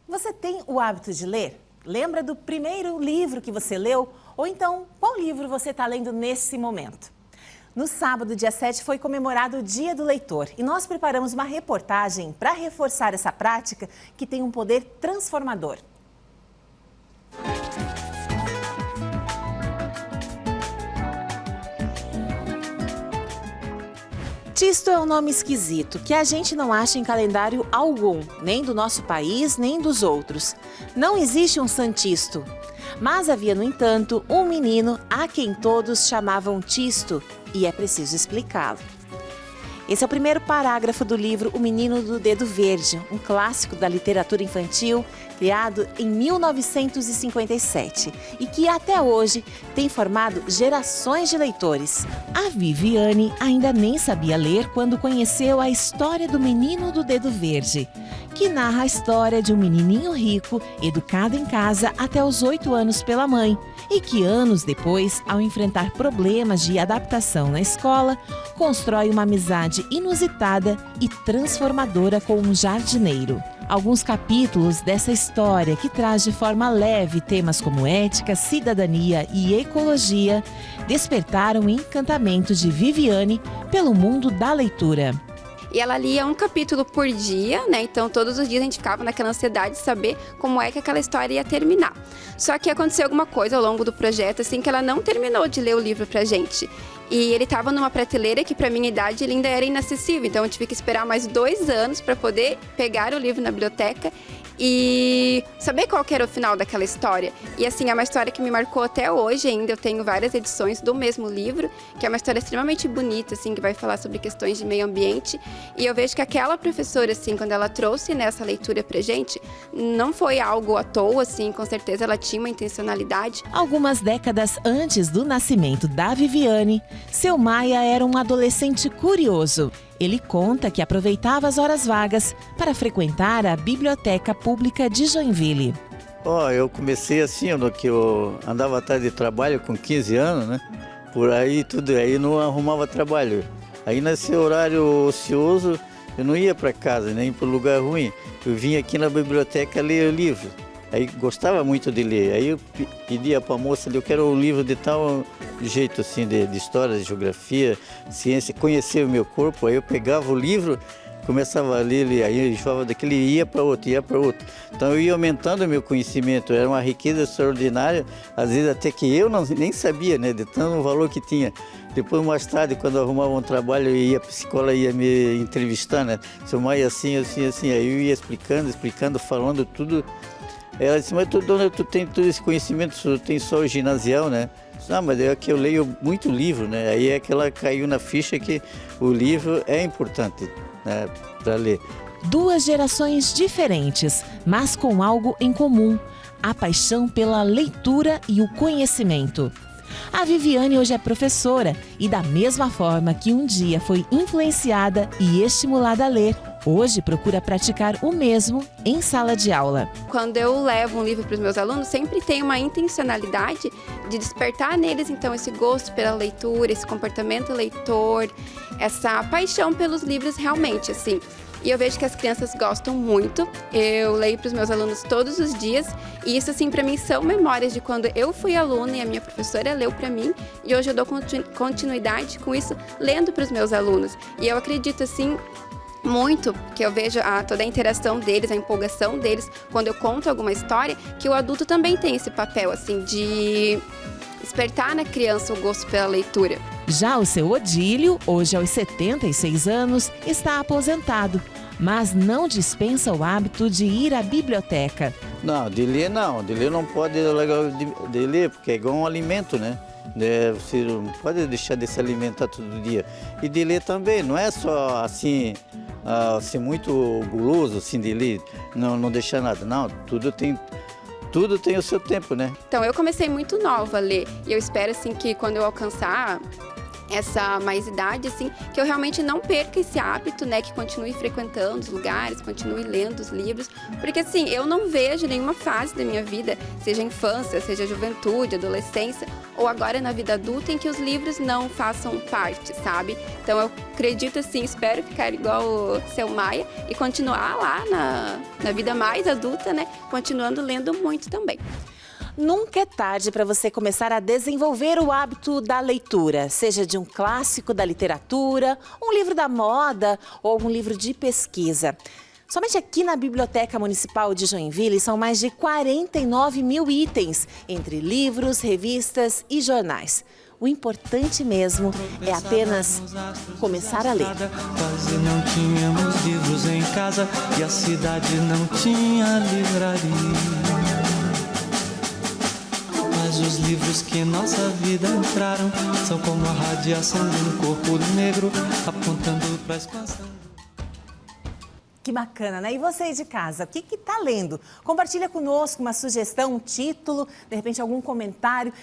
Você tem o hábito de ler? Lembra do primeiro livro que você leu? Ou então, qual livro você está lendo nesse momento? No sábado, dia 7, foi comemorado o Dia do Leitor e nós preparamos uma reportagem para reforçar essa prática que tem um poder transformador. Tisto é um nome esquisito que a gente não acha em calendário algum, nem do nosso país, nem dos outros. Não existe um Santisto. Mas havia, no entanto, um menino a quem todos chamavam Tisto, e é preciso explicá-lo. Esse é o primeiro parágrafo do livro O Menino do Dedo Verde, um clássico da literatura infantil, criado em 1957 e que até hoje tem formado gerações de leitores. A Viviane ainda nem sabia ler quando conheceu a história do Menino do Dedo Verde, que narra a história de um menininho rico, educado em casa até os 8 anos pela mãe, e que anos depois, ao enfrentar problemas de adaptação na escola, constrói uma amizade inusitada e transformadora com um jardineiro. Alguns capítulos dessa história, que traz de forma leve temas como ética, cidadania e ecologia, despertaram o encantamento de Viviane pelo mundo da leitura. E ela lia um capítulo por dia, né? Então todos os dias a gente ficava naquela ansiedade de saber como é que aquela história ia terminar. Só que aconteceu alguma coisa ao longo do projeto, assim, que ela não terminou de ler o livro pra gente. E ele estava numa prateleira que, para minha idade, ele ainda era inacessível. Então eu tive que esperar mais 2 anos para poder pegar o livro na biblioteca e saber qual que era o final daquela história. E assim, é uma história que me marcou até hoje ainda. Eu tenho várias edições do mesmo livro, que é uma história extremamente bonita, assim, que vai falar sobre questões de meio ambiente. E eu vejo que aquela professora, assim, quando ela trouxe nessa leitura pra gente, não foi algo à toa, assim, com certeza ela tinha uma intencionalidade. Algumas décadas antes do nascimento da Viviane, seu Maia era um adolescente curioso. Ele conta que aproveitava as horas vagas para frequentar a Biblioteca Pública de Joinville. Eu comecei assim, que eu andava atrás de trabalho com 15 anos, né? Por aí tudo, aí não arrumava trabalho. Aí nesse horário ocioso, eu não ia para casa, nem para lugar ruim. Eu vinha aqui na biblioteca ler o livro. Aí gostava muito de ler. Aí eu pedia para a moça, eu quero um livro de tal jeito, assim, de história, de geografia, ciência, conhecer o meu corpo. Aí eu pegava o livro, começava a ler, aí eu enjoava daquele, ia para outro. Então eu ia aumentando o meu conhecimento, era uma riqueza extraordinária, às vezes até que eu nem sabia, né, de tanto valor que tinha. Depois, mais tarde, quando eu arrumava um trabalho, eu ia para a escola, ia me entrevistar, né, seu Maia assim, aí eu ia explicando, falando tudo. Ela disse, mas dona, tu tem todo esse conhecimento, tu tem só o ginasial, né? Não, mas é que eu leio muito livro, né? Aí é que ela caiu na ficha que o livro é importante, né, para ler. 2 gerações diferentes, mas com algo em comum: a paixão pela leitura e o conhecimento. A Viviane hoje é professora e, da mesma forma que um dia foi influenciada e estimulada a ler, hoje procura praticar o mesmo em sala de aula. Quando eu levo um livro para os meus alunos, sempre tem uma intencionalidade de despertar neles, então, esse gosto pela leitura, esse comportamento leitor, essa paixão pelos livros realmente, assim. E eu vejo que as crianças gostam muito. Eu leio para os meus alunos todos os dias. E isso, assim, para mim são memórias de quando eu fui aluna e a minha professora leu para mim. E hoje eu dou continuidade com isso, lendo para os meus alunos. E eu acredito, assim, muito, que eu vejo toda a interação deles, a empolgação deles, quando eu conto alguma história, que o adulto também tem esse papel, assim, de despertar na criança o gosto pela leitura. Já o seu Odílio, hoje aos 76 anos, está aposentado, mas não dispensa o hábito de ir à biblioteca. Não, de ler não pode largar de ler, porque é igual um alimento, né? Você não pode deixar de se alimentar todo dia. E de ler também, não é só assim, ser muito guloso assim, de ler, não deixar nada. Não, tudo tem o seu tempo, né? Então, eu comecei muito nova a ler e eu espero, assim, que quando eu alcançar essa mais idade, assim, que eu realmente não perca esse hábito, né, que continue frequentando os lugares, continue lendo os livros, porque assim, eu não vejo nenhuma fase da minha vida, seja infância, seja juventude, adolescência, ou agora na vida adulta, em que os livros não façam parte, sabe? Então eu acredito assim, espero ficar igual o seu Maia e continuar lá na vida mais adulta, né, continuando lendo muito também. Nunca é tarde para você começar a desenvolver o hábito da leitura, seja de um clássico da literatura, um livro da moda ou algum livro de pesquisa. Somente aqui na Biblioteca Municipal de Joinville são mais de 49 mil itens, entre livros, revistas e jornais. O importante mesmo é apenas começar a ler. Quase não tínhamos livros em casa e a cidade não tinha livraria. Mas os livros que em nossa vida entraram são como a radiação de um corpo negro apontando para a expansão. Que bacana, né? E você aí de casa, o que está lendo? Compartilha conosco uma sugestão, um título, de repente algum comentário.